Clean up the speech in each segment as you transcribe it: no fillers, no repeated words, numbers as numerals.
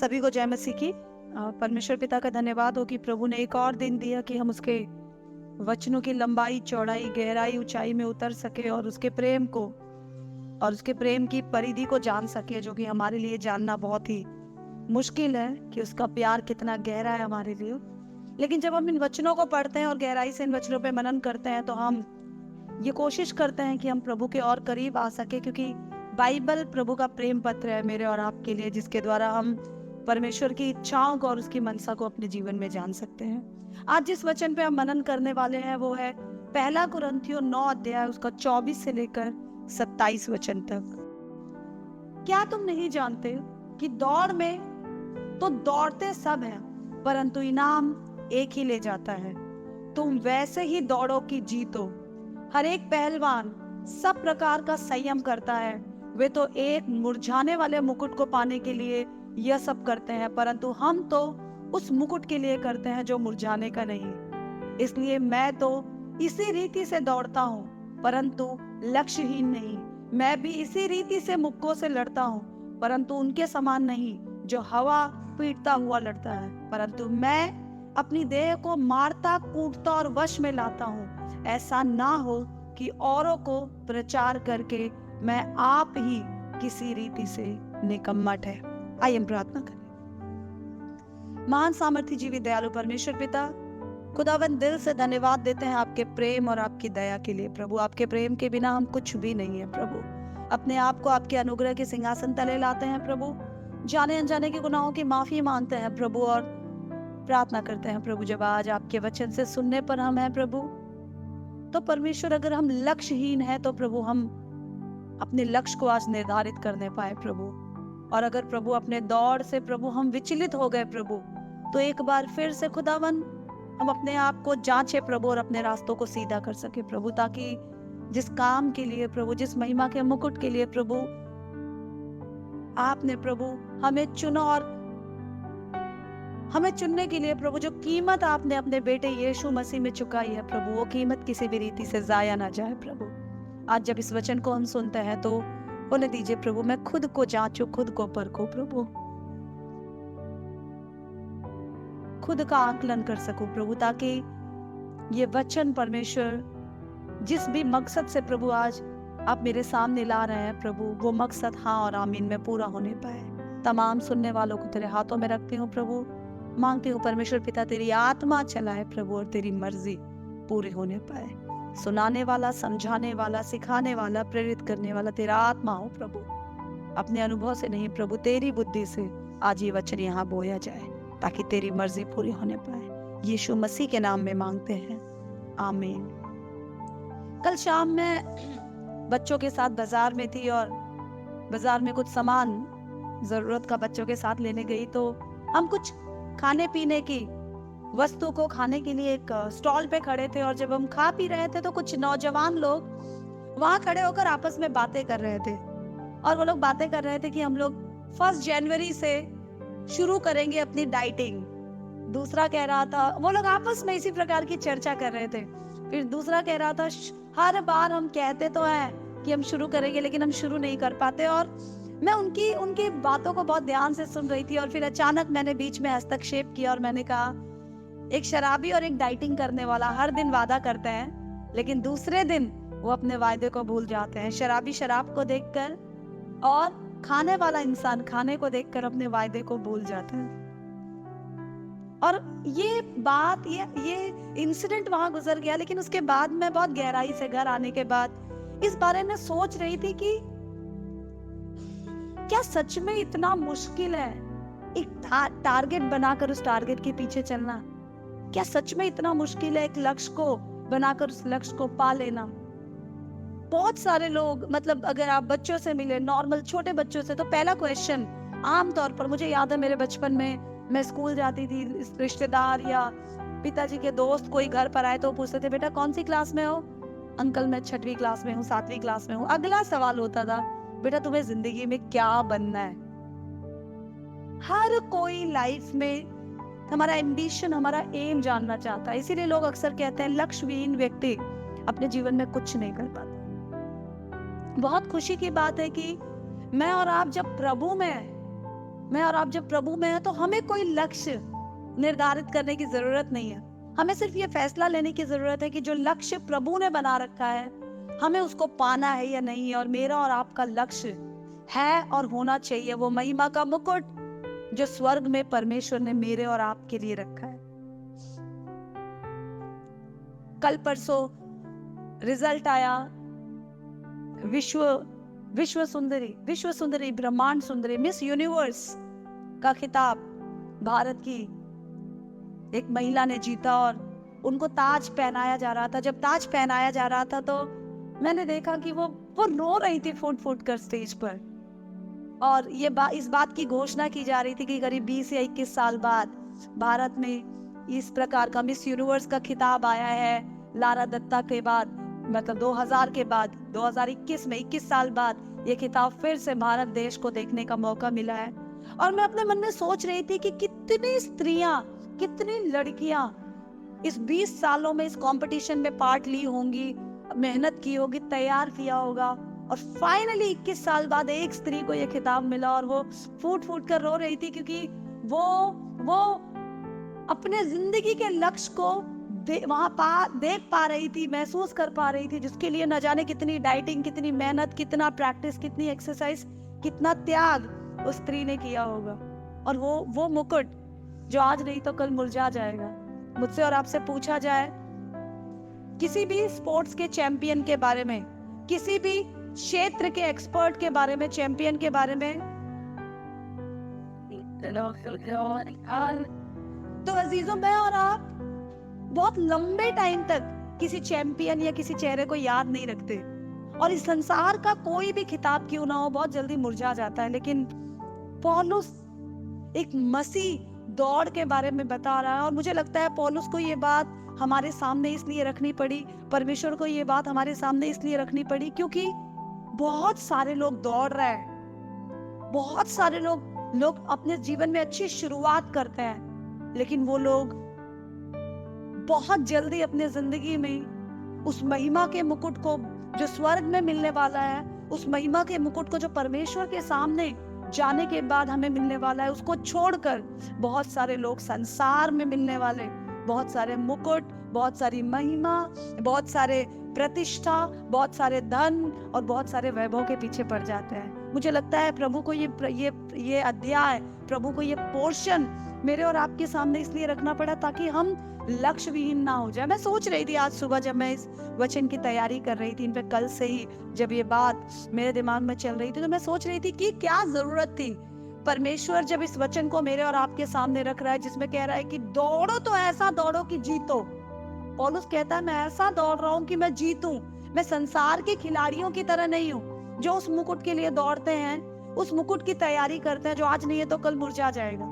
सभी को जय मसीह की। परमेश्वर पिता का धन्यवाद हो कि प्रभु ने एक और दिन दिया कि हम उसके वचनों की लंबाई, चौड़ाई, गहराई, ऊंचाई में उतर सके और उसके प्रेम को और उसके प्रेम की परिधि को जान सके, जो कि हमारे लिए जानना बहुत ही मुश्किल है कि उसका प्यार कितना गहरा है हमारे लिए। लेकिन जब हम इन वचनों को पढ़ते हैं और गहराई से इन वचनों पे मनन करते हैं तो हम ये कोशिश करते हैं कि हम प्रभु के और करीब आ सके, क्योंकि बाइबल प्रभु का प्रेम पत्र है मेरे और आपके लिए, जिसके द्वारा हम परमेश्वर की इच्छाओं को और उसकी मनसा को अपने जीवन में जान सकते हैं। आज जिस वचन पे हम मनन करने वाले हैं वो है पहला कुरिन्थियों 9 अध्याय, उसका 24 से लेकर 27 वचन तक। क्या तुम नहीं जानते कि दौड़ में तो दौड़ते सब हैं, परंतु इनाम एक ही ले जाता है। तुम वैसे ही दौड़ो कि जीतो। हर एक पहलवान सब प्रकार का संयम करता है। वे तो एक मुरझाने वाले मुकुट को पाने के लिए यह सब करते हैं, परंतु हम तो उस मुकुट के लिए करते हैं जो मुरझाने का नहीं। इसलिए मैं तो इसी रीति से दौड़ता हूँ, परंतु लक्ष्यहीन नहीं। मैं भी इसी रीति से मुक्कों से लड़ता हूँ, परंतु उनके समान नहीं जो हवा पीटता हुआ लड़ता है, परंतु मैं अपनी देह को मारता, कूटता और वश में लाता हूँ। ऐसा ना हो कि औरों को प्रचार करके मैं आप ही किसी रीति से निकम्मा ठहरूं। आइए हम प्रार्थना करें। महान सामर्थी जीवी दयालु परमेश्वर पिता, खुदावंद दिल से धन्यवाद देते हैं आपके प्रेम और आपकी दया के लिए। प्रभु, आपके प्रेम के बिना हम कुछ भी नहीं है। प्रभु, अपने आप को आपके अनुग्रह के सिंहासन तले लाते हैं। प्रभु, जाने अनजाने के गुनाहों की माफी मांगते हैं प्रभु, और प्रार्थना करते हैं प्रभु, जब आज आपके वचन से सुनने पर हम हैं प्रभु, तो परमेश्वर अगर हम लक्ष्यहीन हैं तो प्रभु हम अपने लक्ष्य को आज निर्धारित करने पाए प्रभु। और अगर प्रभु अपने दौड़ से प्रभु हम विचलित हो गए प्रभु, तो एक बार फिर से खुदावन हम अपने आप को जांचे प्रभु और अपने रास्तों को सीधा कर सके प्रभु, ताकि जिस काम के लिए प्रभु, जिस महिमा के मुकुट के लिए प्रभु आपने प्रभु हमें चुना, और हमें चुनने के लिए प्रभु जो कीमत आपने अपने बेटे यीशु मसीह में चुकाई है प्रभु, वो कीमत किसी भी रीति से जाया ना जाए प्रभु। आज जब इस वचन को हम सुनते हैं तो होने दीजिए प्रभु, मैं खुद को जांचू, खुद को परखूं प्रभु, खुद का आकलन कर सकूं प्रभु, ताकि ये वचन परमेश्वर जिस भी मकसद से प्रभु आज आप मेरे सामने ला रहे हैं प्रभु, वो मकसद हाँ और आमीन में पूरा होने पाए। तमाम सुनने वालों को तेरे हाथों में रखती हूँ प्रभु, मांगती हूँ परमेश्वर पिता तेरी आत्मा चलाए प्रभु और तेरी मर्जी पूरी होने पाए। सुनाने वाला, समझाने वाला, सिखाने वाला, प्रेरित करने वाला तेरा आत्मा हो प्रभु। अपने अनुभव से नहीं प्रभु, तेरी बुद्धि से आज ये वचन यहाँ बोया जाए, ताकि तेरी मर्जी पूरी होने पाए। यीशु मसीह के नाम में मांगते हैं, आमीन। कल शाम में बच्चों के साथ बाजार में थी और बाजार में कुछ सामान जरूरत का बच्चों के साथ लेने गई, तो हम कुछ खाने पीने की वस्तु को खाने के लिए एक स्टॉल पे खड़े थे, और जब हम खा पी रहे थे तो कुछ नौजवान लोग वहां खड़े होकर आपस में बातें कर रहे थे। और वो लोग बातें कर रहे थे कि हम लोग 1 जनवरी से शुरू करेंगे अपनी डाइटिंग। दूसरा कह रहा था, वो लोग आपस में इसी प्रकार की चर्चा कर रहे थे। फिर दूसरा कह रहा था, हर बार हम कहते तो हैं कि हम शुरू करेंगे, लेकिन हम शुरू नहीं कर पाते। और मैं उनकी बातों को बहुत ध्यान से सुन रही थी, और फिर अचानक मैंने बीच में हस्तक्षेप किया और मैंने कहा, एक शराबी और एक डाइटिंग करने वाला हर दिन वादा करते हैं, लेकिन दूसरे दिन वो अपने वायदे को भूल जाते हैं। शराबी शराब को देखकर और खाने वाला इंसान खाने को देखकर अपने वायदे को भूल जाता है। और ये बात, ये इंसिडेंट वहां गुजर गया, लेकिन उसके बाद मैं बहुत गहराई से घर आने के बाद इस बारे में सोच रही थी कि क्या सच में इतना मुश्किल है एक टारगेट बनाकर उस टारगेट के पीछे चलना? क्या सच में इतना मुश्किल है एक लक्ष्य को बनाकर उस लक्ष्य को पा लेना? बहुत सारे लोग, मतलब अगर आप बच्चों से मिले, नॉर्मल छोटे बच्चों से, तो पहला क्वेश्चन आमतौर पर, मुझे याद है मेरे बचपन में मैं स्कूल जाती थी, रिश्तेदार या पिताजी के दोस्त कोई घर पर आए तो पूछते थे, बेटा कौन सी क्लास में हो? अंकल मैं 6वीं क्लास में हूँ, 7वीं क्लास में हूँ। अगला सवाल होता था, बेटा तुम्हें जिंदगी में क्या बनना है? हर कोई लाइफ में हमारा एम्बिशन, हमारा एम जानना चाहता है। इसीलिए लोग अक्सर कहते हैं लक्ष्यहीन व्यक्ति अपने जीवन में कुछ नहीं कर पाता। बहुत खुशी की बात है कि मैं और आप जब प्रभु में मैं और आप जब प्रभु में हैं तो हमें कोई लक्ष्य निर्धारित करने की जरूरत नहीं है। हमें सिर्फ ये फैसला लेने की जरूरत है कि जो लक्ष्य प्रभु ने बना रखा है हमें उसको पाना है या नहीं है। और मेरा और आपका लक्ष्य है और होना चाहिए वो महिमा का मुकुट जो स्वर्ग में परमेश्वर ने मेरे और आपके लिए रखा है। कल परसों रिजल्ट आया, विश्व सुंदरी ब्रह्मांड सुंदरी मिस यूनिवर्स का खिताब भारत की एक महिला ने जीता और उनको ताज पहनाया जा रहा था। जब ताज पहनाया जा रहा था तो मैंने देखा कि वो रो रही थी फूट फूट कर स्टेज पर। और ये इस बात की घोषणा की जा रही थी कि करीब 20 या 21 साल बाद भारत में इस प्रकार का मिस यूनिवर्स का खिताब आया है। लारा दत्ता के बाद, मतलब 2000 के बाद 2021 में 21 साल बाद ये खिताब फिर से भारत देश को देखने का मौका मिला है। और मैं अपने मन में सोच रही थी कि कितनी स्त्रियां, कितनी लड़कियां इस 20 सालों में इस कंपटीशन में पार्ट ली होंगी, मेहनत की होगी, तैयार किया होगा और फाइनली 21 साल बाद एक स्त्री को यह खिताब मिला और वो फूट फूट कर रो रही थी क्योंकि वो अपने जिंदगी के लक्ष्य को वहां देख पा रही थी, महसूस कर पा रही थी, जिसके लिए न जाने कितनी डाइटिंग, कितनी मेहनत, कितना प्रैक्टिस, कितनी एक्सरसाइज, कितना त्याग उस स्त्री ने किया होगा। और वो मुकुट जो आज नहीं तो कल मुरझा जाएगा। मुझसे और आपसे पूछा जाए किसी भी स्पोर्ट्स के चैंपियन के बारे में, किसी भी क्षेत्र के एक्सपर्ट के बारे में, चैंपियन के बारे में, तो अजीजों मैं और आप बहुत लंबे टाइम तक किसी चैंपियन या किसी चेहरे को याद नहीं रखते। और इस संसार का कोई भी खिताब क्यों ना हो बहुत जल्दी मुरझा जाता है। लेकिन पौलुस एक मसीह दौड़ के बारे में बता रहा है और मुझे लगता है पौलुस को ये बात हमारे सामने इसलिए रखनी पड़ी, परमेश्वर को ये बात हमारे सामने इसलिए रखनी पड़ी क्योंकि बहुत सारे लोग दौड़ रहे हैं, बहुत सारे लोग अपने जीवन में अच्छी शुरुआत करते हैं, लेकिन वो लोग बहुत जल्दी अपने जिंदगी में उस महिमा के मुकुट को जो स्वर्ग में मिलने वाला है, उस महिमा के मुकुट को जो परमेश्वर के सामने जाने के बाद हमें मिलने वाला है, उसको छोड़कर बहुत सारे लोग संसार में मिलने वाले बहुत सारे मुकुट, बहुत सारी महिमा, बहुत सारे प्रतिष्ठा, बहुत सारे धन और बहुत सारे वैभव के पीछे पड़ जाते हैं। मुझे लगता है प्रभु को ये अध्याय, प्रभु को ये पोर्शन मेरे और आपके सामने इसलिए रखना पड़ा ताकि हम लक्ष्य विहीन ना हो जाए। मैं सोच रही थी आज सुबह जब मैं इस वचन की तैयारी कर रही थी, इन पे कल से ही जब ये बात मेरे दिमाग में चल रही थी तो मैं सोच रही थी कि क्या जरूरत थी परमेश्वर जब इस वचन को मेरे और आपके सामने रख रहा है जिसमें कह रहा है कि दौड़ो तो ऐसा दौड़ो कि जीतो। पौलुस कहता है मैं ऐसा दौड़ रहा हूँ कि मैं जीतूं। मैं संसार के खिलाड़ियों की तरह नहीं हूँ जो उस मुकुट के लिए दौड़ते हैं, उस मुकुट की तैयारी करते हैं जो आज नहीं है तो कल मुरझा जाएगा।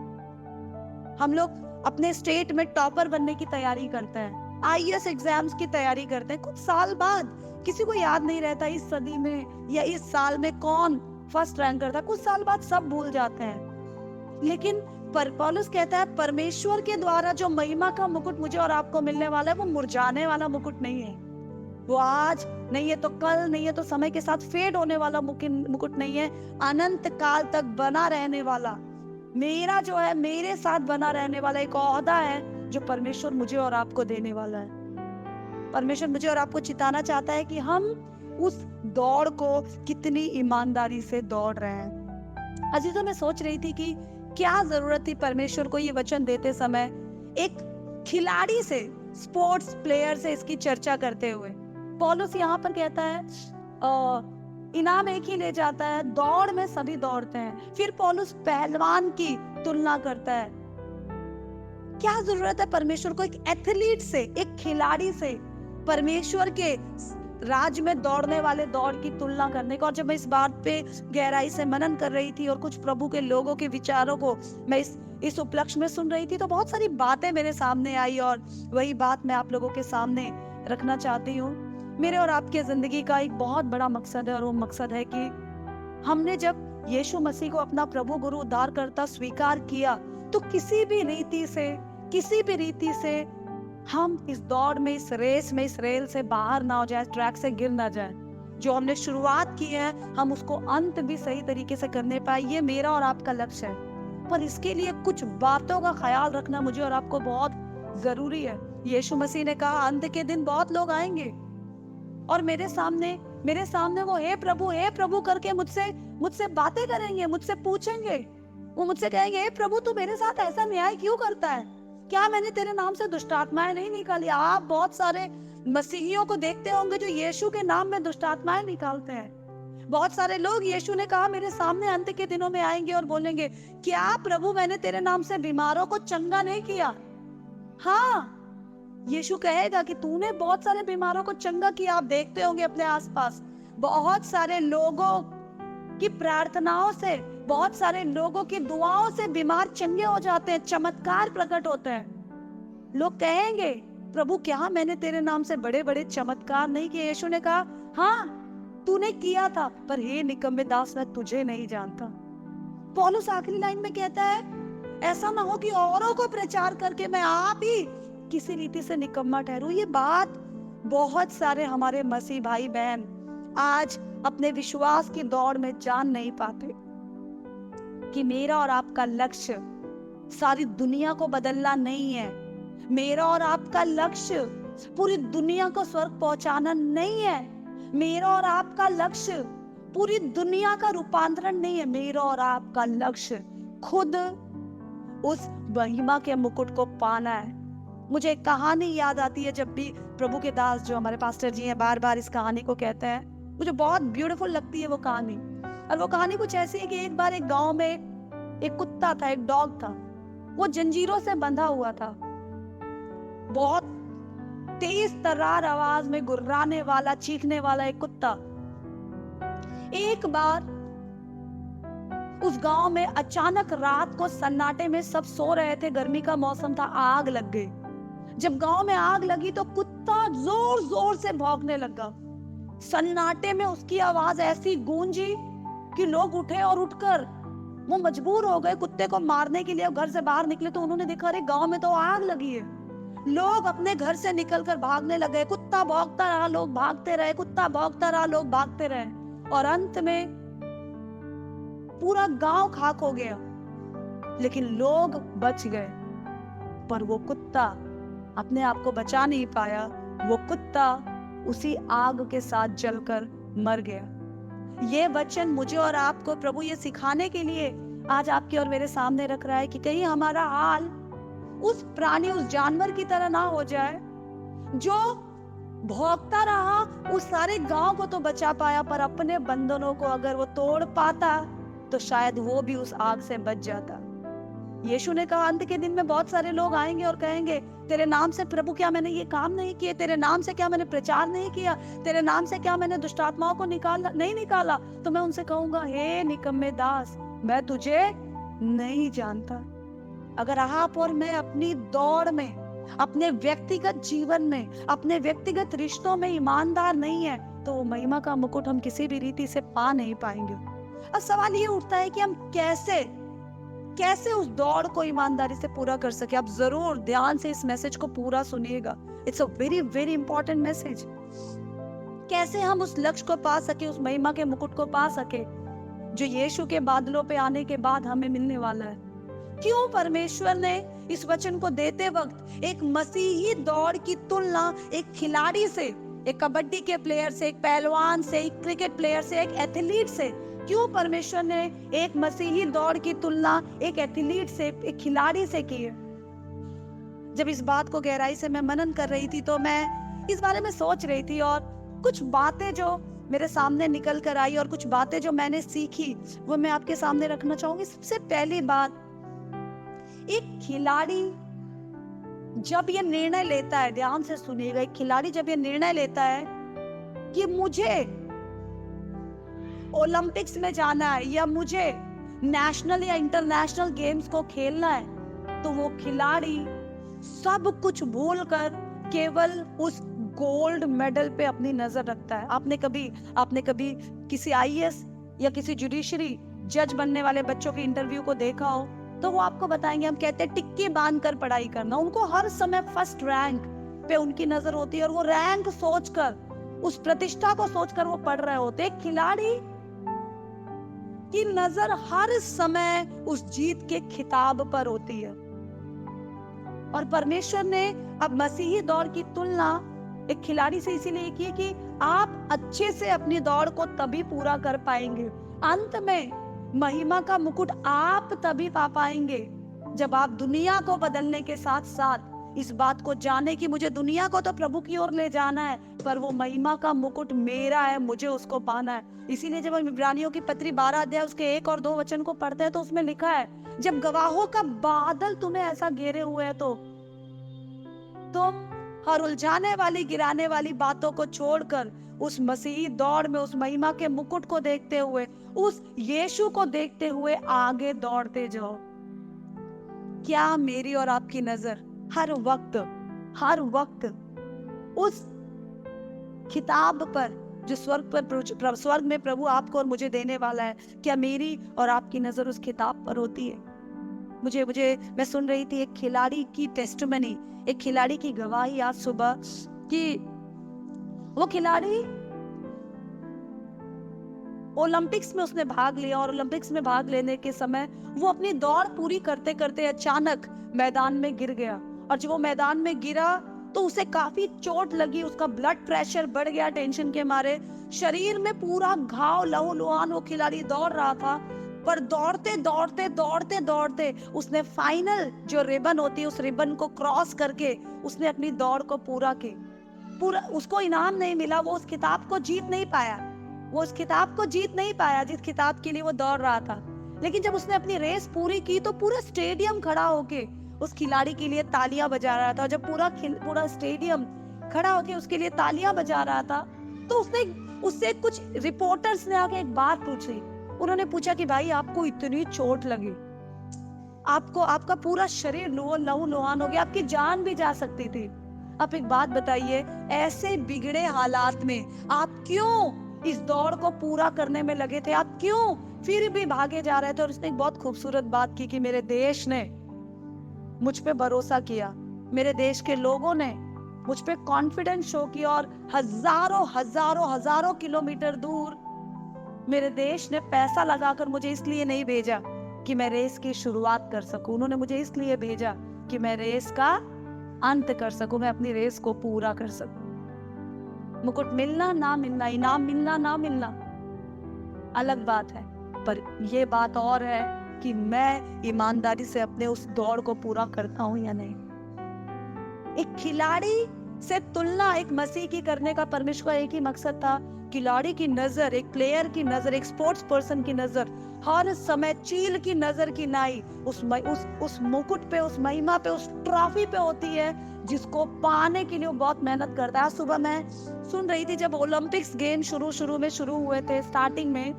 हम लोग अपने स्टेट में टॉपर बनने की तैयारी करते हैं, आईएएस एग्जाम्स की तैयारी करते हैं, कुछ साल बाद किसी को याद नहीं रहता इस सदी में या इस साल में कौन फर्स्ट रैंक करता, कुछ साल बाद सब भूल जाते हैं। लेकिन पौलुस कहता है परमेश्वर के द्वारा जो महिमा का मुकुट मुझे और आपको मिलने वाला है वो मुरझाने वाला मुकुट नहीं है, वो आज नहीं है तो कल, नहीं है तो समय के साथ फेड होने वाला मुकुट नहीं है, अनंत काल तक बना रहने वाला, मेरा जो है मेरे साथ बना रहने वाला एक ओहदा है जो परमेश्वर मुझे और आपको देने वाला है। परमेश्वर मुझे और आपको चिताना चाहता है कि हम उस दौड़ को कितनी ईमानदारी से दौड़ रहे हैं। अजीजों मैं सोच रही थी कि क्या जरूरत थी परमेश्वर को ये वचन देते समय एक खिलाड़ी से, स्पोर्ट्स प्लेयर से इसकी चर्चा करते हुए। पौलुस यहाँ पर कहता है इनाम एक ही ले जाता है, दौड़ में सभी दौड़ते हैं। फिर पौलुस पहलवान की तुलना करता है। क्या जरूरत है परमेश्वर को एक एथलीट से, एक खिलाड़ी से, परमेश्वर के राज में दौड़ने वाले दौड़ की तुलना करने का। और जब मैं इस बात पे गहराई से मनन कर रही थी और कुछ प्रभु के लोगों के विचारों को मैं इस उपलक्ष्य में सुन रही थी तो बहुत सारी बातें मेरे सामने आई और वही बात मैं आप लोगों के सामने रखना चाहती हूँ। मेरे और आपके जिंदगी का एक बहुत बड़ा मकसद है और वो मकसद है कि हमने जब यीशु मसीह को अपना प्रभु गुरु उद्धारकर्ता स्वीकार किया तो किसी भी रीति से हम इस दौड़ में, इस रेस में, इस रेल से बाहर ना हो जाए, ट्रैक से गिर ना जाए। जो हमने शुरुआत की है हम उसको अंत भी सही तरीके से करने पाए, ये मेरा और आपका लक्ष्य है। पर इसके लिए कुछ बातों का ख्याल रखना मुझे और आपको बहुत जरूरी है। यीशु मसीह ने कहा अंत के दिन बहुत लोग आएंगे और मेरे सामने वो हे प्रभु करके मुझसे बातें करेंगे, मुझसे पूछेंगे। वो मुझसे कहेंगे हे प्रभु तू मेरे साथ ऐसा न्याय क्यों करता है? क्या मैंने तेरे नाम से दुष्ट आत्माएं नहीं निकाली? आप बहुत सारे मसीहियों को देखते होंगे जो यीशु के नाम में दुष्ट आत्माएं निकालते हैं। बहुत सारे लोग, यीशु ने कहा, मेरे सामने अंत के दिनों में आएंगे और बोलेंगे क्या प्रभु मैंने तेरे नाम से बीमारों को चंगा नहीं किया? हाँ, यीशु कहेगा कि तूने बहुत सारे बीमारों को चंगा किया। आप देखते होंगे अपने आसपास बहुत सारे लोगों की प्रार्थनाओं से, बहुत सारे लोगों की दुआओं से बीमार चंगे हो जाते हैं, चमत्कार प्रकट होते हैं। लोग कहेंगे प्रभु क्या मैंने तेरे नाम से बड़े बड़े चमत्कार नहीं किए? यीशु ने कहा हाँ तूने किया था, पर हे निकम्मे दास मैं तुझे नहीं जानता। पौलुस आखिरी लाइन में कहता है ऐसा ना हो कि औरों को प्रचार करके मैं आप ही किसी रीति से निकम्मा ठहरूं। ये बात बहुत सारे हमारे मसीह भाई बहन आज अपने विश्वास की दौड़ में जान नहीं पाते कि मेरा और आपका लक्ष्य सारी दुनिया को बदलना नहीं है। मेरा और आपका लक्ष्य पूरी दुनिया को स्वर्ग पहुंचाना नहीं है। मेरा और आपका लक्ष्य पूरी दुनिया का रूपांतरण नहीं है। मेरा और आपका लक्ष्य खुद उस महिमा के मुकुट को पाना है। मुझे एक कहानी याद आती है, जब भी प्रभु के दास जो हमारे पास्टर जी हैं बार बार इस कहानी को कहते हैं, मुझे बहुत ब्यूटीफुल लगती है वो कहानी। और वो कहानी कुछ ऐसी है कि एक बार एक गांव में एक कुत्ता था, एक डॉग था। वो जंजीरों से बंधा हुआ था। बहुत तेज तर्रार आवाज में गुर्राने वाला, चीखने वाला एक कुत्ता। एक बार उस गांव में अचानक रात को सन्नाटे में सब सो रहे थे, गर्मी का मौसम था, आग लग गई। जब गांव में आग लगी तो कुत्ता जोर जोर से भौंकने लगा। सन्नाटे में उसकी आवाज ऐसी गूंजी कि लोग उठे और उठकर वो मजबूर हो गए कुत्ते को मारने के लिए। घर से बाहर निकले तो उन्होंने देखा अरे गांव में तो आग लगी है। लोग अपने घर से निकलकर भागने लगे। कुत्ता भौंकता रहा, लोग भागते रहे। कुत्ता भौंकता रहा, लोग भागते रहे। और अंत में पूरा गांव खाक हो गया, लेकिन लोग बच गए। पर वो कुत्ता अपने आप को बचा नहीं पाया। वो कुत्ता उसी आग के साथ जलकर मर गया। ये वचन मुझे और आपको प्रभु ये सिखाने के लिए आज आपके और मेरे सामने रख रहा है कि कहीं हमारा हाल उस प्राणी, उस जानवर की तरह ना हो जाए जो भौंकता रहा, उस सारे गांव को तो बचा पाया, पर अपने बंधनों को अगर वो तोड़ पाता तो शायद वो भी उस आग से बच जाता। यीशु ने कहा अंत के दिन में बहुत सारे लोग आएंगे और कहेंगे तेरे नाम से प्रभु क्या मैंने ये काम नहीं किए? तेरे नाम से क्या मैंने प्रचार नहीं किया? तेरे नाम से क्या मैंने दुष्ट आत्माओं को नहीं निकाला? तो मैं उनसे कहूंगा हे निकम्मे दास मैं तुझे नहीं जानता। अगर आप और मैं अपनी दौड़ में, अपने व्यक्तिगत जीवन में, अपने व्यक्तिगत रिश्तों में ईमानदार नहीं है तो वो महिमा का मुकुट हम किसी भी रीति से पा नहीं पाएंगे। अब सवाल ये उठता है कि हम कैसे उस दौड़ को ईमानदारी से पूरा कर सके। आप जरूर ध्यान से इस मैसेज को पूरा सुनिएगा। It's a very very important message. कैसे हम उस लक्ष्य को पा सके, उस महिमा के मुकुट को पा सके जो यीशु के बादलों पे आने के बाद हमें मिलने वाला है। क्यों परमेश्वर ने इस वचन को देते वक्त एक मसीही दौड़ की तुलना एक खिलाड़ी से, एक कबड्डी के प्लेयर से, एक पहलवान से, एक क्रिकेट प्लेयर से, एक एथलीट से, क्यों परमेश्वर ने एक मसीही दौड़ की तुलना एक एथलीट से, एक खिलाड़ी से की है? जब इस बात को गहराई से मैं मनन कर रही थी तो मैं इस बारे में सोच रही थी और कुछ बातें जो मेरे सामने निकल कर आई और कुछ बातें जो मैंने सीखी वो मैं आपके सामने रखना चाहूंगी। सबसे पहली बात, एक खिलाड़ी जब ये निर्णय लेता है, ध्यान से सुनिएगा, एक खिलाड़ी जब ये निर्णय लेता है कि मुझे ओलंपिक्स में जाना है या मुझे नेशनल या इंटरनेशनल गेम्स को खेलना है, तो वो खिलाड़ी सब कुछ भूलकर केवल उस गोल्ड मेडल पे अपनी नजर रखता है। आपने कभी किसी आईएएस या किसी जुडिशरी जज बनने वाले बच्चों के इंटरव्यू को देखा हो तो वो आपको बताएंगे, हम कहते हैं टिक्की बांध कर पढ़ाई करना। उनको हर समय फर्स्ट रैंक पे उनकी नजर होती है और वो रैंक सोचकर, उस प्रतिष्ठा को सोचकर वो पढ़ रहे होते। एक खिलाड़ी की नजर हर समय उस जीत के खिताब पर होती है। और परमेश्वर ने अब मसीही दौड़ की तुलना एक खिलाड़ी से इसीलिए की कि आप अच्छे से अपनी दौड़ को तभी पूरा कर पाएंगे, अंत में महिमा का मुकुट आप तभी पा पाएंगे जब आप दुनिया को बदलने के साथ साथ इस बात को जाने कि मुझे दुनिया को तो प्रभु की ओर ले जाना है, पर वो महिमा का मुकुट मेरा है, मुझे उसको पाना है। इसीलिए जब हम इब्रानियों की पत्री 12 अध्याय उसके 1 और 2 वचन को पढ़ते हैं तो उसमें लिखा है, जब गवाहों का बादल तुम्हें ऐसा घेरे हुए है तो तुम हर उलझाने वाली गिराने वाली बातों को छोड़कर उस मसीही दौड़ में उस महिमा के मुकुट को देखते हुए, उस यीशु को देखते हुए आगे दौड़ते जाओ। क्या मेरी और आपकी नजर हर वक्त उस खिताब पर जो स्वर्ग में प्रभु आपको और मुझे देने वाला है, क्या मेरी और आपकी नजर उस खिताब पर होती है? मैं सुन रही थी एक खिलाड़ी की टेस्टिमनी, एक खिलाड़ी की गवाही आज सुबह कि वो खिलाड़ी ओलंपिक्स में उसने भाग लिया और ओलंपिक्स में भाग लेने के समय वो अपनी दौड़ पूरी करते करते अचानक मैदान में गिर गया। और जब वो मैदान में गिरा तो उसे काफी चोट लगी, उसका ब्लड प्रेशर बढ़ गया टेंशन के मारे, शरीर में पूरा घाव लहूलुहान। वो खिलाड़ी दौड़ रहा था, पर दौड़ते दौड़ते दौड़ते दौड़ते उसने फाइनल जो रिबन होती है उस रिबन को क्रॉस करके उसने अपनी दौड़ को पूरा उसको इनाम नहीं मिला, वो उस खिताब को जीत नहीं पाया जिस खिताब के लिए वो दौड़ रहा था। लेकिन जब उसने अपनी रेस पूरी की तो पूरा स्टेडियम खड़ा होके उस खिलाड़ी के लिए तालियां बजा रहा था। जब पूरा स्टेडियम खड़ा होके उसके लिए तालियां बजा रहा था तो उससे कुछ रिपोर्टर्स ने आके एक बात पूछी। उन्होंने पूछा कि भाई आपको इतनी चोट लगी, आपका पूरा शरीर लहूलुहान हो गया, आपकी जान भी जा सकती थी। आप एक बात बताइए, ऐसे बिगड़े हालात में आप क्यों इस दौड़ को पूरा करने में लगे थे? आप क्यों फिर भी भागे जा रहे थे? और उसने एक बहुत खूबसूरत बात की कि मेरे देश ने मुझ पे भरोसा किया, मेरे देश के लोगों ने मुझ पे कॉन्फिडेंस शो किया और हजारों किलोमीटर दूर मेरे देश ने पैसा लगाकर मुझे इसलिए नहीं भेजा कि मैं रेस की शुरुआत कर सकूं, उन्होंने मुझे इसलिए भेजा कि मैं रेस का अंत कर सकूं, मैं अपनी रेस को पूरा कर सकूं। मुकुट मिलना ना मिलना, इनाम मिलना ना मिलना अलग बात है, पर यह बात और है कि मैं ईमानदारी से अपने उस दौड़ को पूरा करता हूं या नहीं। एक खिलाड़ी से तुलना एक मसीह की करने का परमेश्वर का एक ही मकसद था। खिलाड़ी की नजर, एक प्लेयर की नजर, एक स्पोर्ट्स पर्सन की नजर हर समय चील की नजर की नाई उस मुकुट पे, उस महिमा पे, उस ट्रॉफी पे होती है जिसको पाने के लिए वो बहुत मेहनत करता है। सुबह मैं सुन रही थी जब ओलंपिक्स गेम शुरू हुए थे स्टार्टिंग में,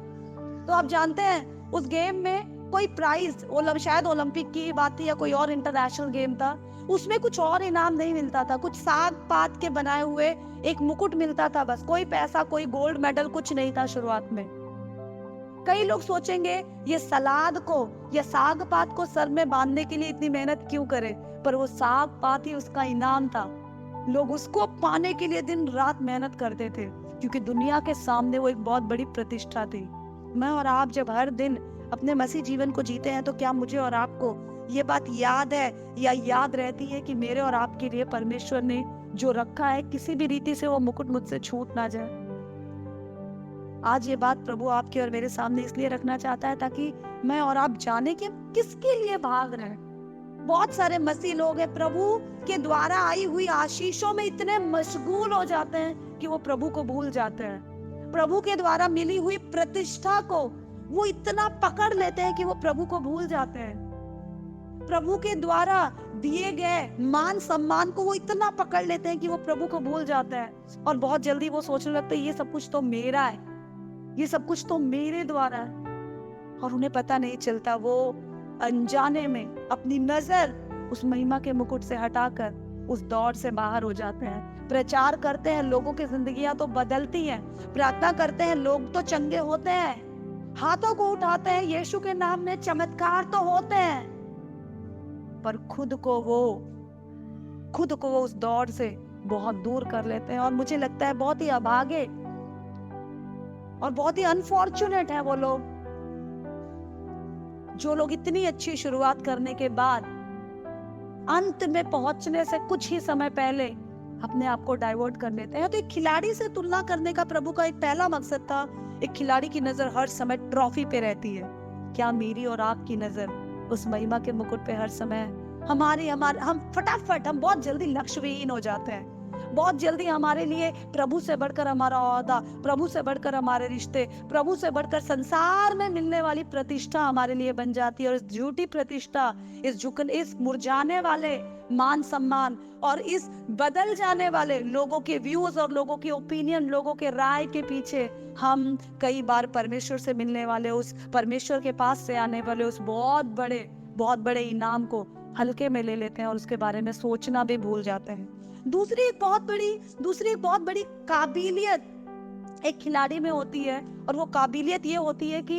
तो आप जानते हैं उस गेम में कोई प्राइज, शायद ओलंपिक की बात थी या कोई और इंटरनेशनल गेम था, उसमें कुछ और इनाम नहीं मिलता था, कुछ साग पात के बनाए हुए एक मुकुट मिलता था बस, कोई पैसा, कोई गोल्ड मेडल कुछ नहीं था शुरुआत में। कई लोग सोचेंगे ये सलाद को या साग पात को सर में बांधने के लिए इतनी मेहनत क्यों करे, पर वो साग पात ही उसका इनाम था। लोग उसको पाने के लिए दिन रात मेहनत करते थे क्योंकि दुनिया के सामने वो एक बहुत बड़ी प्रतिष्ठा थी। मैं और आप जब हर दिन अपने मसीह जीवन को जीते हैं तो क्या मुझे और आपको ये बात याद है या याद रहती है कि मेरे और आपके लिए परमेश्वर ने जो रखा है किसी भी रीति से वो मुकुट मुझसे छूट ना जाए। आज ये बात प्रभु आपके और मेरे सामने इसलिए रखना चाहता है ताकि मैं और आप जाने कि किसके लिए भाग रहे हैं। बहुत सारे मसीह लोग हैं प्रभु के द्वारा आई हुई आशीषों में इतने मशगूल हो जाते हैं कि वो प्रभु को भूल जाते हैं। प्रभु के द्वारा मिली हुई प्रतिष्ठा को वो इतना पकड़ लेते हैं कि वो प्रभु को भूल जाते हैं। प्रभु के द्वारा दिए गए मान सम्मान को वो इतना पकड़ लेते हैं कि वो प्रभु को भूल जाते हैं और बहुत जल्दी वो सोचने लगते हैं ये सब कुछ तो मेरा है, ये सब कुछ तो मेरे द्वारा है। और उन्हें पता नहीं चलता, वो अनजाने में अपनी नजर उस महिमा के मुकुट से हटाकर उस दौड़ से बाहर हो जाते हैं। प्रचार करते हैं, लोगों की जिंदगियां तो बदलती हैं, प्रार्थना करते हैं, लोग तो चंगे होते हैं, हाथों को उठाते हैं, यीशु के नाम में चमत्कार तो होते हैं, पर खुद को वो उस दौड़ से बहुत दूर कर लेते हैं। और मुझे लगता है बहुत ही अभागे और बहुत ही अनफॉर्चुनेट है वो लोग जो लोग इतनी अच्छी शुरुआत करने के बाद अंत में पहुंचने से कुछ ही समय पहले अपने आप को डाइवर्ट कर लेते हैं। तो एक खिलाड़ी से तुलना करने का प्रभु का एक पहला मकसद था। एक खिलाड़ी की नजर हर समय ट्रॉफी पे रहती है। क्या मेरी और आपकी नजर उस महिमा के मुकुट पे हर समय? हम फटाफट, हम बहुत जल्दी लक्ष्यविहीन हो जाते हैं। बहुत जल्दी हमारे लिए प्रभु से बढ़कर हमारा ओहदा, प्रभु से बढ़कर हमारे रिश्ते, प्रभु से बढ़कर संसार में मिलने वाली प्रतिष्ठा हमारे लिए बन जाती है। और इस झूठी प्रतिष्ठा, इस मुरझाने वाले मान सम्मान और इस बदल जाने वाले लोगों के व्यूज और लोगों के ओपिनियन, लोगों के राय के पीछे हम कई बार परमेश्वर से मिलने वाले, उस परमेश्वर के पास से आने वाले उस बहुत बड़े इनाम को हल्के में ले लेते हैं और उसके बारे में सोचना भी भूल जाते हैं। दूसरी एक बहुत बड़ी काबिलियत एक खिलाड़ी में होती है, और वो काबिलियत ये होती है कि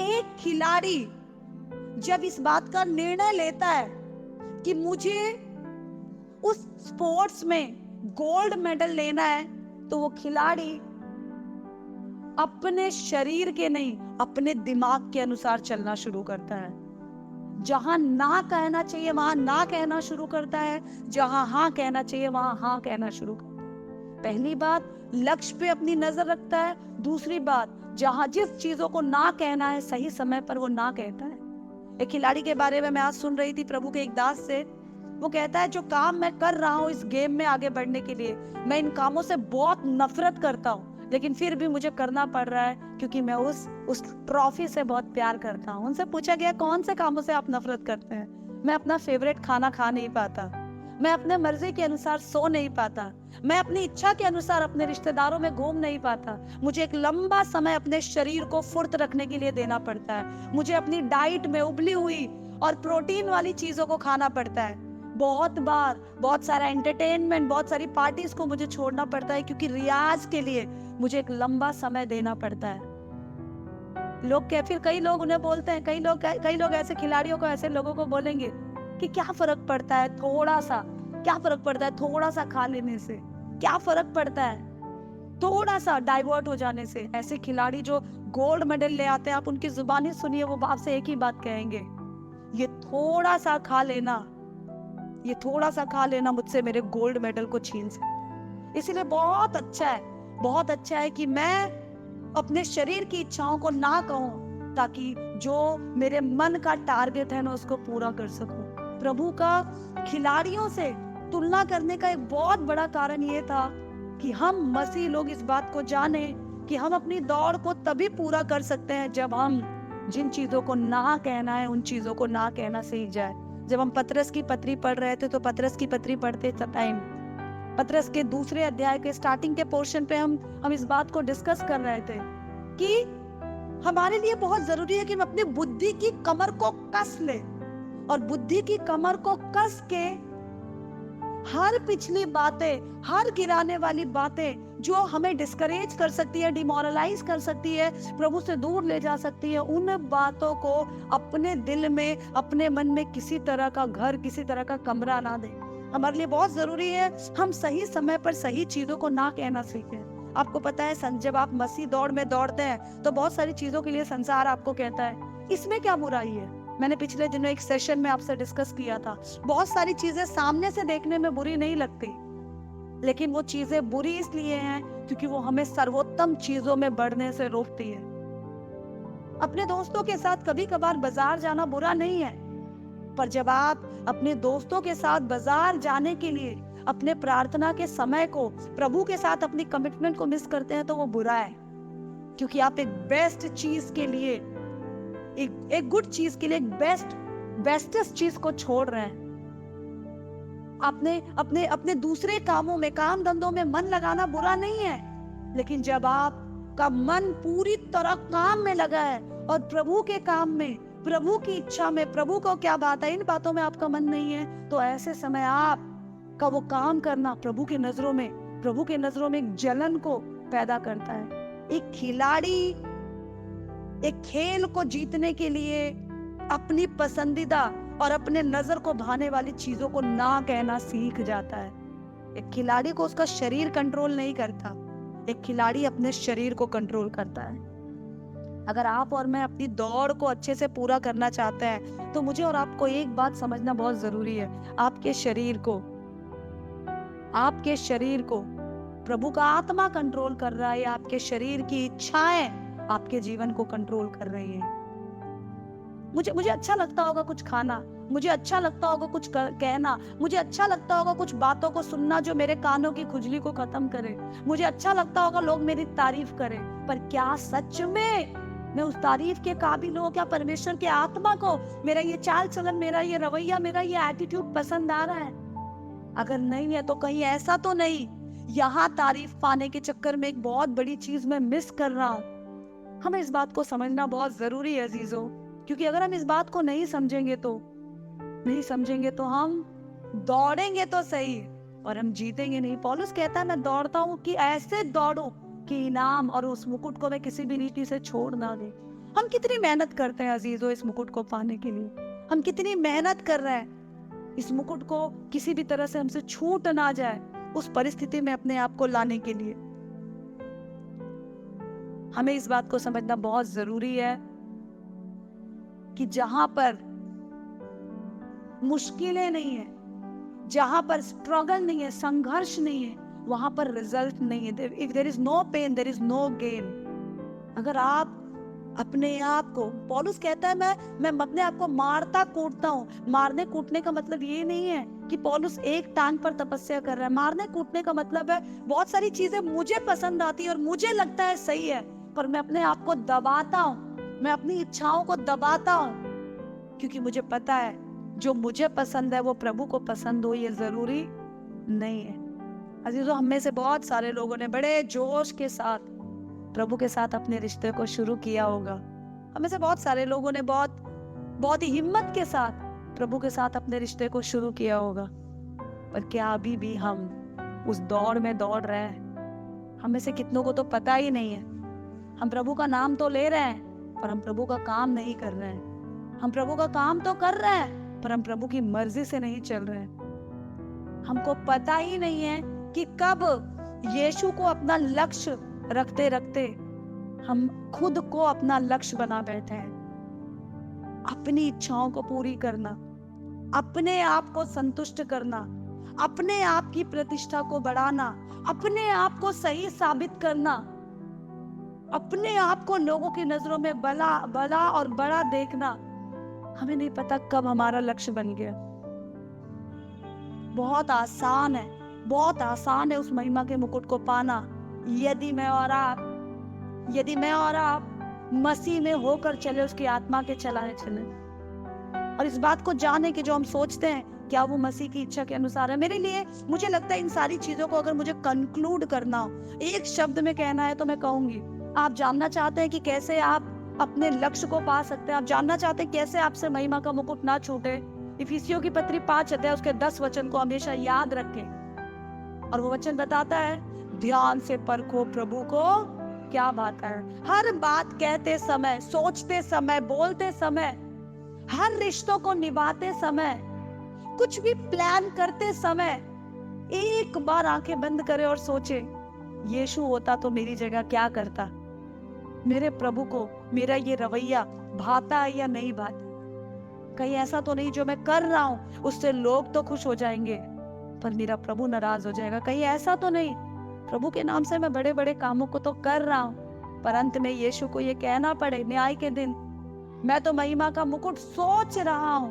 एक खिलाड़ी जब इस बात का निर्णय लेता है कि मुझे उस स्पोर्ट्स में गोल्ड मेडल लेना है, तो वो खिलाड़ी अपने शरीर के नहीं, अपने दिमाग के अनुसार चलना शुरू करता है। जहां ना कहना चाहिए वहां ना कहना शुरू करता है, जहां हाँ कहना चाहिए वहां हाँ कहना शुरू करता है। पहली बात, लक्ष्य पे अपनी नजर रखता है। दूसरी बात, जहां जिस चीजों को ना कहना है सही समय पर वो ना कहता है। एक खिलाड़ी के बारे में मैं आज सुन रही थी प्रभु के एक दास से। वो कहता है, जो काम मैं कर रहा हूँ इस गेम में आगे बढ़ने के लिए, मैं इन कामों से बहुत नफरत करता हूँ, लेकिन फिर भी मुझे करना पड़ रहा है क्योंकि मैं उस ट्रॉफी से बहुत प्यार करता हूँ। उनसे पूछा गया, कौन से कामों से आप नफरत करते हैं? मैं अपना फेवरेट खाना खा नहीं पाता, मैं अपने मर्जी के अनुसार सो नहीं पाता, मैं अपनी इच्छा के अनुसार अपने रिश्तेदारों में घूम नहीं पाता, मुझे एक लंबा समय अपने शरीर को फुर्त रखने के लिए देना पड़ता है, मुझे अपनी डाइट में उबली हुई और प्रोटीन वाली चीजों को खाना पड़ता है, बहुत बार बहुत सारा एंटरटेनमेंट, बहुत सारी पार्टीज को मुझे छोड़ना पड़ता है, क्योंकि रियाज के लिए मुझे एक लंबा समय देना पड़ता है। फिर कई लोग उन्हें बोलते हैं, कई लोग ऐसे खिलाड़ियों को, ऐसे लोगों को बोलेंगे कि क्या फर्क पड़ता है थोड़ा सा खा लेने से, क्या फर्क पड़ता है थोड़ा सा डाइवर्ट हो जाने से। ऐसे खिलाड़ी जो गोल्ड मेडल ले आते हैं, आप उनकी जुबानी सुनिए, वो आपसे एक ही बात कहेंगे, ये थोड़ा सा खा लेना मुझसे मेरे गोल्ड मेडल को छीन सकता। इसीलिए बहुत अच्छा है कि मैं अपने शरीर की इच्छाओं को ना कहूं, ताकि जो मेरे मन का टारगेट है ना उसको पूरा कर सकूं। प्रभु का खिलाड़ियों से तुलना करने का एक बहुत बड़ा कारण ये था कि हम मसीह लोग इस बात को जाने कि हम अपनी दौड़ को तभी पूरा कर सकते हैं जब हम जिन चीजों को ना कहना है उन चीजों को ना कहना सीख जाए। जब हम पतरस की पत्री पढ़ रहे थे, तो पतरस की पत्री पढ़ते टाइम पतरस के 2 अध्याय के स्टार्टिंग के पोर्शन पे हम इस बात को डिस्कस कर रहे थे कि हमारे लिए बहुत जरूरी है कि हम अपनी बुद्धि की कमर को कस ले, और बुद्धि की कमर को कस के हर पिछली बातें, हर गिराने वाली बातें जो हमें डिस्करेज कर सकती है, डिमोरलाइज कर सकती है, प्रभु से दूर ले जा सकती है, उन बातों को अपने दिल में, अपने मन में किसी तरह का घर, किसी तरह का कमरा ना दे। हमारे लिए बहुत जरूरी है हम सही समय पर सही चीजों को ना कहना सीखें। आपको पता है, जब आप मसीह दौड़ में दौड़ते हैं तो बहुत सारी चीजों के लिए संसार आपको कहता है इसमें क्या बुराई है। मैंने पिछले दिनों एक सेशन में आपसे डिस्कस किया था, बहुत सारी चीजें सामने से देखने में बुरी नहीं लगती, लेकिन वो चीजें बुरी इसलिए हैं क्योंकि वो हमें सर्वोत्तम चीजों में बढ़ने से रोकती है। अपने दोस्तों के साथ कभी कभार बाजार जाना बुरा नहीं है, पर जब आप अपने दोस्तों के साथ बाजार जाने के लिए अपने प्रार्थना के समय को, प्रभु के साथ अपनी कमिटमेंट को मिस करते हैं, तो वो बुरा है, क्योंकि आप एक बेस्ट चीज के लिए, एक गुड चीज के लिए, एक बेस्टेस्ट चीज को छोड़ रहे हैं। अपने दूसरे कामों में, काम धंधों में मन लगाना बुरा नहीं है, लेकिन जब आपका मन पूरी तरह काम में लगा है और प्रभु के काम में, प्रभु की इच्छा में, प्रभु को क्या बात है, इन बातों में आपका मन नहीं है, तो ऐसे समय आपका वो काम करना प्रभु के नजरों में एक जलन को पैदा करता है। एक खिलाड़ी एक खेल को जीतने के लिए अपनी पसंदीदा और अपने नजर को भाने वाली चीजों को ना कहना सीख जाता है। एक खिलाड़ी को उसका शरीर कंट्रोल नहीं करता, एक खिलाड़ी अपने शरीर को कंट्रोल करता है। अगर आप और मैं अपनी दौड़ को अच्छे से पूरा करना चाहते हैं, तो मुझे और आपको एक बात समझना बहुत जरूरी है। आपके शरीर को प्रभु का आत्मा कंट्रोल कर रहा है, या आपके शरीर की इच्छाएं आपके जीवन को कंट्रोल कर रही हैं। मुझे अच्छा लगता होगा कुछ खाना, मुझे अच्छा लगता होगा कुछ कहना, मुझे अच्छा लगता होगा कुछ बातों को सुनना जो मेरे कानों की खुजली को खत्म करे, मुझे अच्छा लगता होगा लोग मेरी तारीफ करें। पर क्या सच में मैं उस तारीफ के काबिल हूँ? क्या परमेश्वर के आत्मा को मेरा ये चाल चलन, मेरा ये रवैया, मेरा ये एटीट्यूड पसंद आ रहा है? अगर नहीं है तो कहीं ऐसा तो नहीं यहाँ तारीफ पाने के चक्कर में एक बहुत बड़ी चीज मैं मिस कर रहा हूँ। हमें इस बात को समझना बहुत जरूरी है अजीजों, क्योंकि अगर हम इस बात को नहीं समझेंगे तो हम दौड़ेंगे तो सही और हम जीतेंगे नहीं। पौलुस कहता है, मैं दौड़ता हूँ कि ऐसे दौड़ूं कि इनाम और उस मुकुट को मैं किसी भी रीति से छोड़ ना दे। हम कितनी मेहनत करते हैं अजीजों इस मुकुट को पाने के लिए, हम कितनी मेहनत कर रहे हैं इस मुकुट को किसी भी तरह से हमसे छूट ना जाए, उस परिस्थिति में अपने आप को लाने के लिए। हमें इस बात को समझना बहुत जरूरी है कि जहां पर मुश्किलें नहीं है, जहां पर स्ट्रगल नहीं है, संघर्ष नहीं है, वहां पर रिजल्ट नहीं है। If there is no pain there is no gain. अगर आप अपने आप को, पौलुस कहता है मैं अपने आप को मारता कूटता हूँ। मारने कूटने का मतलब ये नहीं है कि पौलुस एक टांग पर तपस्या कर रहा है। मारने कूटने का मतलब है बहुत सारी चीजें मुझे पसंद आती है और मुझे लगता है सही है, पर मैं अपने आप को दबाता हूँ, मैं अपनी इच्छाओं को दबाता हूँ, क्योंकि मुझे पता है जो मुझे पसंद है वो प्रभु को पसंद हो ये जरूरी नहीं है। अजीजों, हम में से बहुत सारे लोगों ने बड़े जोश के साथ प्रभु के साथ अपने रिश्ते को शुरू किया होगा। हमें से बहुत सारे लोगों ने बहुत ही हिम्मत के साथ प्रभु के साथ अपने रिश्ते को शुरू किया होगा। पर क्या अभी भी हम उस दौड़ में दौड़ रहे हैं? हमें से कितनों को तो पता ही नहीं है। हम प्रभु का नाम तो ले रहे हैं पर हम प्रभु का काम नहीं कर रहे हैं। हम प्रभु का काम तो कर रहे हैं पर हम प्रभु की मर्जी से नहीं चल रहे हैं। हमको पता ही नहीं है कि कब यीशु को अपना लक्ष्य रखते रखते हम खुद को अपना लक्ष्य बना बैठे हैं। अपनी इच्छाओं को पूरी करना, अपने आप को संतुष्ट करना, अपने आप की प्रतिष्ठा को बढ़ाना, अपने आप को सही साबित करना, अपने आप को लोगों की नजरों में भला और बड़ा देखना। हमें नहीं पता कब हमारा लक्ष्य बन गया। बहुत आसान है उस महिमा के मुकुट को पाना, यदि मैं और आप मसीह में होकर चले, उसकी आत्मा के चलाने चले और इस बात को जाने कि जो हम सोचते हैं क्या वो मसीह की इच्छा के अनुसार है। मेरे लिए मुझे लगता है इन सारी चीजों को अगर मुझे कंक्लूड करना हो, एक शब्द में कहना है तो मैं कहूंगी, आप जानना चाहते हैं कि कैसे आप अपने लक्ष्य को पा सकते हैं, आप जानना चाहते हैं कैसे आपसे महिमा का मुकुट ना छूटे, इफिसियों की पत्री 5 अध्याय उसके 10 वचन को हमेशा याद रखें। और वो वचन बताता है, ध्यान से परखो प्रभु को क्या बात है। हर बात कहते समय, सोचते समय, बोलते समय, हर रिश्तों को निभाते समय, कुछ भी प्लान करते समय एक बार आंखें बंद करे और सोचे, यीशु होता तो मेरी जगह क्या करता? मेरे प्रभु को मेरा ये रवैया भाता है या नहीं भाता? कहीं ऐसा तो नहीं जो मैं कर रहा हूं उससे लोग तो खुश हो जाएंगे पर मेरा प्रभु नाराज हो जाएगा? कहीं ऐसा तो नहीं प्रभु के नाम से मैं बड़े बड़े कामों को तो कर रहा हूं पर अंत में यीशु को ये कहना पड़े न्याय के दिन, मैं तो महिमा का मुकुट सोच रहा हूं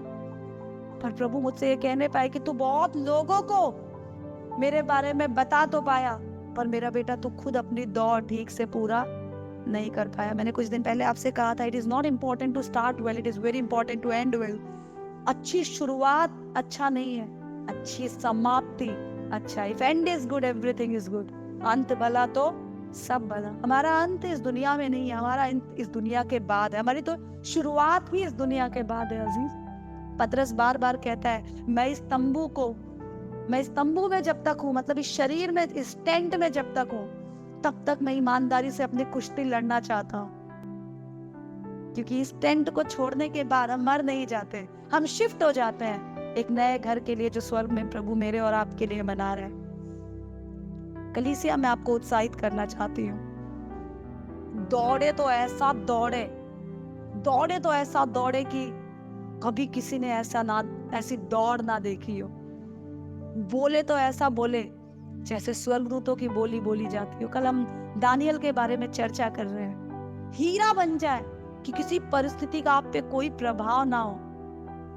पर प्रभु मुझसे ये कहने पाए कि तू बहुत लोगों को मेरे बारे में बता तो पाया पर मेरा बेटा तू खुद अपनी दौड़ ठीक से पूरा नहीं कर पाया। मैंने कुछ दिन पहले आपसे कहा था, it is not important to start well, it is very important to end well. अच्छी शुरुआत अच्छा नहीं है, अच्छी समाप्ति अच्छा। If end is good everything is good. अंत भला तो सब भला। हमारा अंत इस दुनिया में नहीं है, हमारा अंत इस दुनिया के बाद है, हमारी तो शुरुआत भी इस दुनिया के बाद है। अजीज, पतरस बार बार कहता है, मैं इस तंबू में जब तक हूँ, मतलब इस शरीर में, इस टेंट में जब तक हूँ, तब तक मैं ईमानदारी से अपनी कुश्ती लड़ना चाहता हूँ, क्योंकि इस टेंट को छोड़ने के बाद हम मर नहीं जाते, हम शिफ्ट हो जाते हैं एक नए घर के लिए जो स्वर्ग में प्रभु मेरे और आपके लिए बना रहा है। कलीसिया, मैं आपको उत्साहित करना चाहती हूँ, दौड़े तो ऐसा दौड़े, दौड़े तो ऐसा दौड़े कि कभी किसी ने ऐसी दौड़ ना देखी हो। बोले तो ऐसा बोले जैसे स्वर्गदूतों की बोली बोली जाती हो। कल हम दानियल के बारे में चर्चा कर रहे हैं। हीरा बन जाए कि किसी परिस्थिति का आप पे कोई प्रभाव ना हो।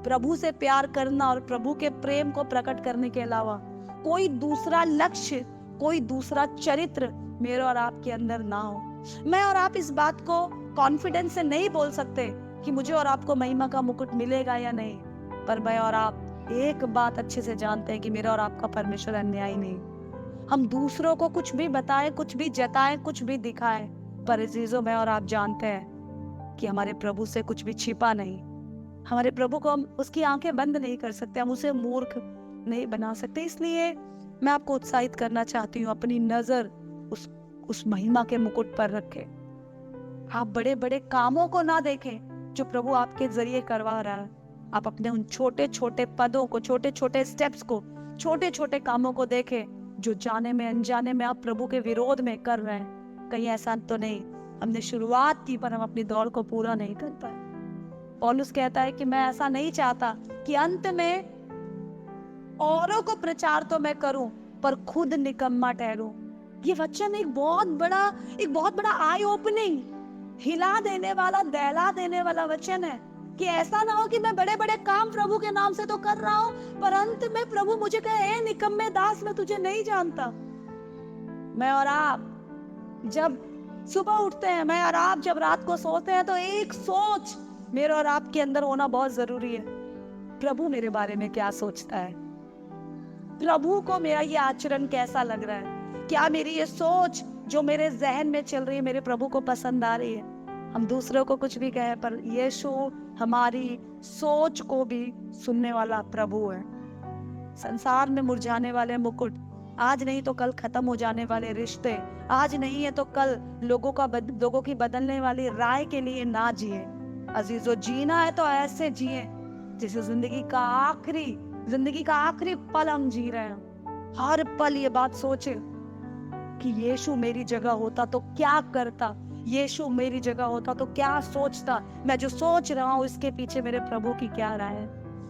प्रभु से प्यार करना और प्रभु के प्रेम को प्रकट करने के अलावा कोई दूसरा लक्ष्य, कोई दूसरा चरित्र मेरे और आपके अंदर ना हो। मैं और आप इस बात को कॉन्फिडेंस से नहीं बोल सकते कि मुझे और आपको महिमा का मुकुट मिलेगा या नहीं, पर मैं और आप एक बात अच्छे से जानते हैं कि मेरा और आपका परमेश्वर अन्यायी नहीं। हम दूसरों को कुछ भी बताएं, कुछ भी जताएं, कुछ भी दिखाएं, पर अजीजों मैं और आप जानते हैं कि हमारे प्रभु से कुछ भी छिपा नहीं। हमारे प्रभु को हम उसकी आंखें बंद नहीं कर सकते, हम उसे मूर्ख नहीं बना सकते। इसलिए मैं आपको उत्साहित करना चाहती हूँ, अपनी नजर उस महिमा के मुकुट पर रखें। आप बड़े बड़े कामों को ना देखें जो प्रभु आपके जरिए करवा रहा है। आप अपने उन छोटे छोटे पदों को, छोटे छोटे स्टेप्स को, छोटे छोटे कामों को देखें जो जाने में अनजाने में आप प्रभु के विरोध में कर रहे हैं। कहीं ऐसा तो नहीं हमने शुरुआत की पर हम अपनी दौड़ को पूरा नहीं कर पाए। पौलुस कहता है कि मैं ऐसा नहीं चाहता कि अंत में औरों को प्रचार तो मैं करूं पर खुद निकम्मा ठहरूं। ये वचन एक बहुत बड़ा आई ओपनिंग, हिला देने वाला, दहला देने वाला वचन है कि ऐसा ना हो कि मैं बड़े बड़े काम प्रभु के नाम से तो कर रहा हूं पर अंत में प्रभु मुझे कहे, ए निकम्मे दास, मैं तुझे नहीं जानता। मैं और आप जब सुबह उठते हैं, मैं और आप जब रात को सोते हैं, तो एक सोच मेरे और आपके अंदर होना बहुत जरूरी है। प्रभु मेरे बारे में क्या सोचता है? प्रभु को मेरा ये आचरण कैसा लग रहा है? क्या मेरी ये सोच जो मेरे जहन में चल रही है मेरे प्रभु को पसंद आ रही है? हम दूसरों को कुछ भी कहें पर यीशु हमारी सोच को भी सुनने वाला प्रभु है। संसार में मुरझाने वाले मुकुट, आज नहीं तो कल खत्म हो जाने वाले रिश्ते, आज नहीं है तो कल लोगों की बदलने वाली राय के लिए ना जिए। अजीजों, जीना है तो ऐसे जिए जैसे जिंदगी का आखिरी पल हम जी रहे हैं। हर पल ये बात सोचे कि यीशु मेरी जगह होता तो क्या करता, यीशु मेरी जगह होता तो क्या सोचता, मैं जो सोच रहा हूँ इसके पीछे मेरे प्रभु की क्या राय है।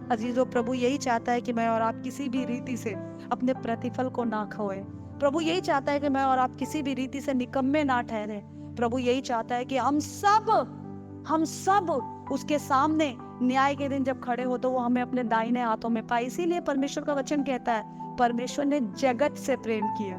अजीजों, प्रभु यही चाहता है कि मैं और आप किसी भी रीति से अपने प्रतिफल को ना खोए। प्रभु यही चाहता है कि मैं और आप किसी भी रीति से निकम्मे ना ठहरे। प्रभु यही चाहता है कि हम सब उसके सामने न्याय के दिन जब खड़े हो तो वो हमें अपने दाहिने हाथों में पाए। इसीलिए परमेश्वर का वचन कहता है, परमेश्वर ने जगत से प्रेम किया,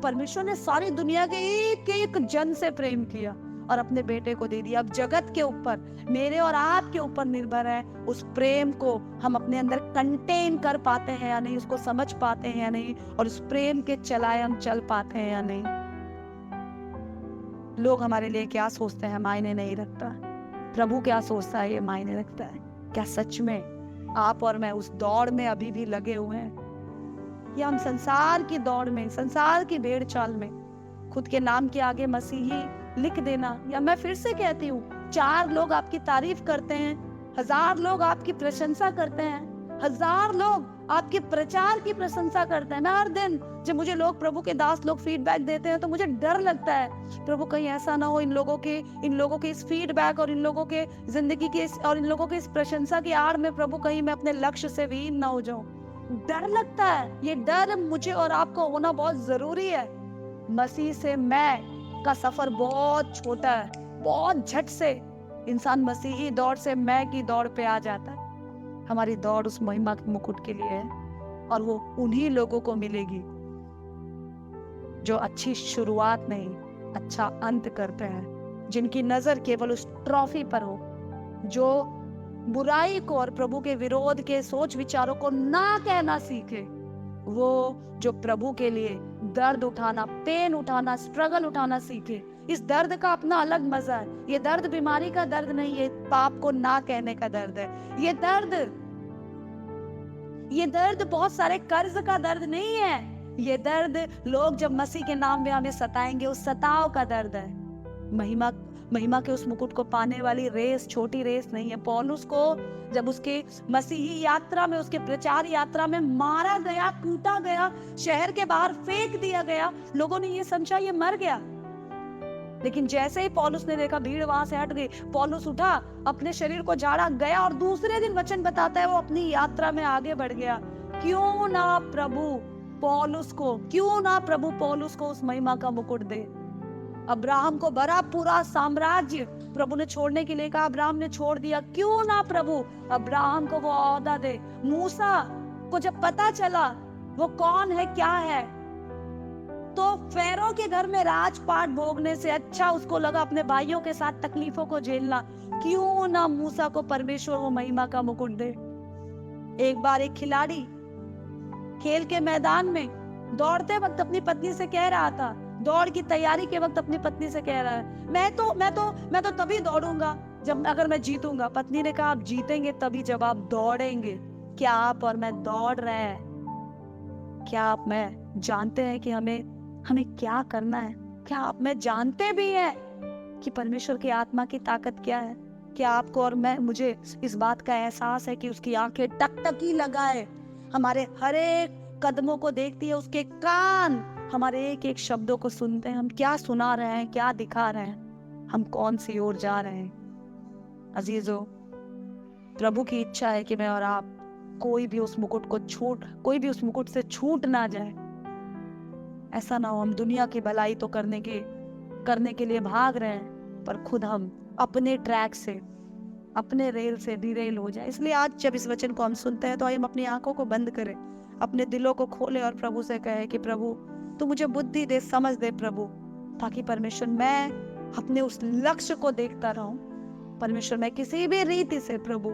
परमेश्वर ने सारी दुनिया के एक एक जन से प्रेम किया और अपने बेटे को दे दिया। अब जगत के ऊपर, मेरे और आपके ऊपर निर्भर है उस प्रेम को हम अपने अंदर कंटेन कर पाते हैं या नहीं, उसको समझ पाते हैं या नहीं, और उस प्रेम के चलाए हम चल पाते हैं या नहीं। लोग हमारे लिए क्या सोचते हैं मायने नहीं रखता, प्रभु क्या सोचता है ये मायने रखता है। क्या सच में आप और मैं उस दौड़ में अभी भी लगे हुए हैं, या हम संसार की दौड़ में, संसार की भेड़ चाल में खुद के नाम के आगे मसीही लिख देना? या मैं फिर से कहती हूँ, 4 लोग आपकी तारीफ करते हैं, 1000 लोग आपकी प्रशंसा करते हैं, 1000 लोग आपके प्रचार की प्रशंसा करते हैं। मैं हर दिन जब मुझे लोग, प्रभु के दास लोग फीडबैक देते हैं तो मुझे डर लगता है, प्रभु कहीं ऐसा ना हो इन लोगों के इस फीडबैक और इन लोगों के जिंदगी के और इन लोगों के इस प्रशंसा की आड़ में प्रभु कहीं मैं अपने लक्ष्य से विहीन ना हो जाऊं। डर लगता है। ये डर मुझे और आपको होना बहुत जरूरी है। मसीह से मैं का सफर बहुत छोटा है, बहुत झट से इंसान मसीही दौड़ से मैं की दौड़ पे आ जाता है। हमारी दौड़ उस महिमा के मुकुट के लिए है और वो उन्हीं लोगों को मिलेगी जो अच्छी शुरुआत नहीं, अच्छा अंत करते हैं, जिनकी नजर केवल उस ट्रॉफी पर हो, जो बुराई को और प्रभु के विरोध के सोच विचारों को ना कहना सीखे, वो जो प्रभु के लिए दर्द उठाना, पेन उठाना, स्ट्रगल उठाना सीखे। इस दर्द का अपना अलग मजा है। ये दर्द बीमारी का दर्द नहीं है, पाप को ना कहने का दर्द है। ये दर्द बहुत सारे कर्ज का दर्द नहीं है। ये दर्द लोग जब मसीह के नाम में हमें सताएंगे उस सताव का दर्द है। महिमा के उस मुकुट को पाने वाली रेस छोटी रेस नहीं है। पौलुस को जब उसके मसीही यात्रा में, उसके प्रचार यात्रा में मारा गया, कूटा गया, शहर के बाहर फेंक दिया गया, लोगों ने ये समझा ये मर गया। लेकिन जैसे ही पौलुस ने देखा भीड़ वहां से हट गई, पौलुस उठा, अपने शरीर को झाड़ा, गया और दूसरे दिन वचन बताता है वो अपनी यात्रा में आगे बढ़ गया। क्यों ना प्रभु पौलुस को उस महिमा का मुकुट दे। अब्राहम को भरा पूरा साम्राज्य प्रभु ने छोड़ने के लिए कहा, अब्राहम ने छोड़ दिया। क्यों ना प्रभु अब्राहम को वो ओहदा दे। मूसा को जब पता चला वो कौन है, क्या है, तो फेरो के घर में राजपाट भोगने से अच्छा उसको लगा अपने भाइयों के साथ तकलीफों को झेलना। क्यों ना मूसा को परमेश्वर वो महिमा का मुकुट दे। एक बार एक खिलाड़ी खेल के मैदान में दौड़ते वक्त अपनी पत्नी से कह रहा था, दौड़ की तैयारी के वक्त अपनी पत्नी से कह रहा है, मैं तो तभी दौड़ूंगा जब अगर मैं जीतूंगा। पत्नी ने कहा, आप जीतेंगे तभी जब आप दौड़ेंगे। क्या आप और मैं दौड़ रहे हैं? क्या आप मैं जानते हैं कि हमें क्या करना है? क्या आप मैं जानते भी हैं कि परमेश्वर की आत्मा की ताकत क्या है? क्या आपको और मुझे इस बात का एहसास है कि उसकी आंखें टकटकी लगाए हमारे हर एक कदमों को देखती है, उसके कान हमारे एक एक शब्दों को सुनते हैं। हम क्या सुना रहे हैं, क्या दिखा रहे हैं, हम कौन सी ओर जा रहे हैं। अजीजों, प्रभु की इच्छा है कि मैं और आप कोई भी उस मुकुट से छूट ना जाए। ऐसा ना हो हम दुनिया की भलाई तो करने के लिए भाग रहे हैं, पर खुद हम अपने ट्रैक से, अपने रेल से डिरेल हो जाए। इसलिए आज जब इस वचन को हम सुनते हैं तो हम अपनी आंखों को बंद करें, अपने दिलों को खोलें और प्रभु से कहें कि प्रभु तू मुझे बुद्धि दे, समझ दे प्रभु, ताकि परमेश्वर मैं अपने उस लक्ष्य को देखता रहूं। परमेश्वर मैं किसी भी रीति से प्रभु,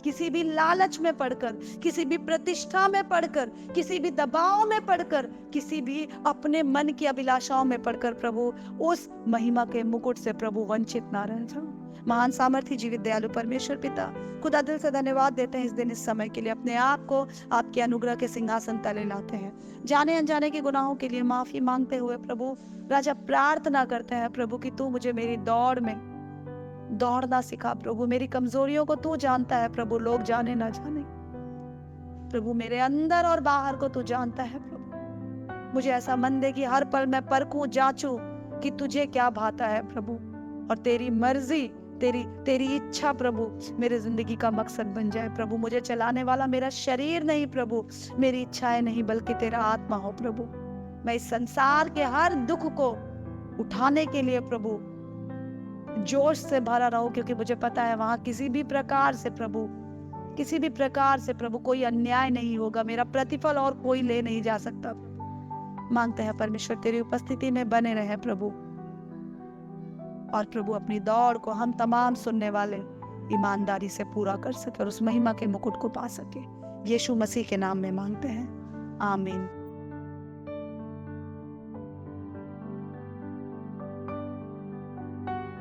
किसी भी लालच में पड़कर, किसी भी प्रतिष्ठा में पड़कर, किसी भी दबाव में पड़कर, किसी भी अपने मन की अभिलाषाओं में पड़कर प्रभु उस महिमा के मुकुट से प्रभु वंचित ना रह जाऊं। महान सामर्थी जीवित दयालु परमेश्वर पिता, खुदा दिल से धन्यवाद देते हैं इस दिन, इस समय के लिए। अपने आप को आपके अनुग्रह के सिंहासन तले लाते हैं। जाने अनजाने के गुनाहों के लिए माफी मांगते हुए प्रभु राजा प्रार्थना करते हैं प्रभु कि तू मुझे मेरी दौड़ में दौड़ना सिखा प्रभु। मेरी कमजोरियों को तू जानता है प्रभु, लोग जाने ना जाने प्रभु, मेरे अंदर और बाहर को तू जानता है प्रभु। मुझे ऐसा मन दे कि हर पल मैं परखूं, जांचूं कि तुझे क्या भाता है प्रभु, और तेरी मर्जी, तेरी इच्छा प्रभु मेरे जिंदगी का मकसद बन जाए प्रभु। मुझे चलाने वाला मेरा शरीर नहीं प्रभु, मेरी इच्छाएं नहीं, बल्कि तेरा आत्मा हो प्रभु। मैं इस संसार के हर दुख को उठाने के लिए प्रभु जोश से भरा रहूं, क्योंकि मुझे पता है वहां किसी भी प्रकार से प्रभु कोई अन्याय नहीं होगा, मेरा प्रतिफल और कोई ले नहीं जा सकता। मांगते हैं परमेश्वर तेरी उपस्थिति में बने रहे प्रभु, और प्रभु अपनी दौड़ को हम तमाम सुनने वाले ईमानदारी से पूरा कर सके और उस महिमा के मुकुट को पा सके। यीशु मसीह के नाम में मांगते हैं, आमीन।